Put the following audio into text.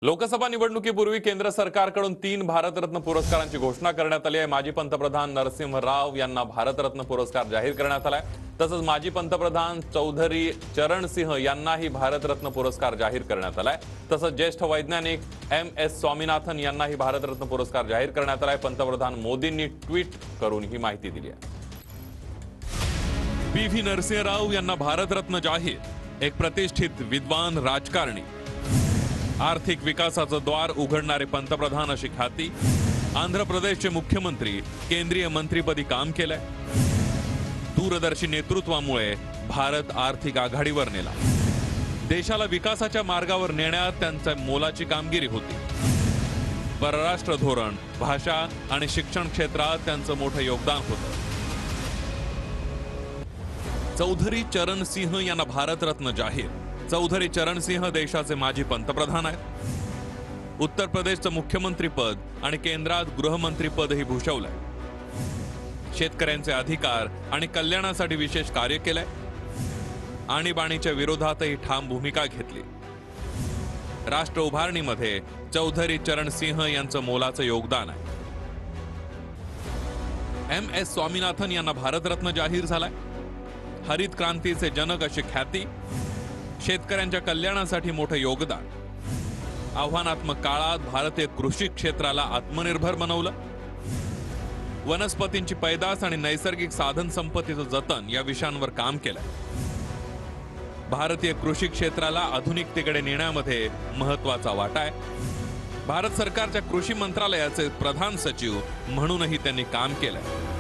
लोकसभा निवडणुकीपूर्वी केंद्र सरकारकडून 3 भारतरत्न पुरस्कारांची घोषणा करण्यात आली आहे। माजी पंतप्रधान नरसिंह राव यांना भारतरत्न पुरस्कार जाहीर करण्यात आलाय। तसंच माजी पंतप्रधान चौधरी चरण सिंह यांनाही भारतरत्न पुरस्कार जाहीर करण्यात आलाय। तसंच ज्येष्ठ वैज्ञानिक MS स्वामीनाथन यांनाही भारतरत्न पुरस्कार जाहीर करण्यात आलाय। पंतप्रधान मोदींनी ट्विट करून ही माहिती दिली आहे। PV नरसिंह राव यांना भारतरत्न जाहीर। एक प्रतिष्ठित विद्वान राजकारणी, आर्थिक विकासाचं द्वार उघडणारे पंतप्रधान अशी ख्याती, आंध्र प्रदेशचे मुख्यमंत्री, केंद्रीय मंत्रीपदी काम केलंय। दूरदर्शी नेतृत्वामुळे भारत आर्थिक आघाडीवर नेला। देशाला विकासाच्या मार्गावर नेण्यात त्यांच्या मोलाची कामगिरी होती। परराष्ट्र धोरण, भाषा आणि शिक्षण क्षेत्रात त्यांचं मोठं योगदान होतं। चौधरी चरण सिंह यांना भारतरत्न जाहीर। चौधरी चरण सिंह देशाचे माजी पंतप्रधान आहेत। उत्तर प्रदेशचं मुख्यमंत्रीपद आणि केंद्रात गृहमंत्रीपदही भूषवलंय। शेतकऱ्यांचे अधिकार आणि कल्याणासाठी विशेष कार्य केलंय। आणीबाणीच्या विरोधातही ठाम भूमिका घेतली। राष्ट्र उभारणीमध्ये चौधरी चरण सिंह यांचं मोलाचं योगदान आहे। MS स्वामीनाथन यांना भारतरत्न जाहीर झालाय। हरित क्रांतीचे जनक अशी ख्याती, शेतकऱ्यांच्या कल्याणासाठी मोठं योगदान, आव्हानात्मक काळात भारतीय कृषी क्षेत्राला आत्मनिर्भर बनवलं, वनस्पतींची पैदास आणि नैसर्गिक साधन संपत्तीचं जतन या विषयांवर काम केलंय। भारतीय कृषी क्षेत्राला आधुनिकतेकडे नेण्यामध्ये महत्त्वाचा वाटा आहे। भारत सरकारच्या कृषी मंत्रालयाचे प्रधान सचिव म्हणूनही त्यांनी काम केलंय।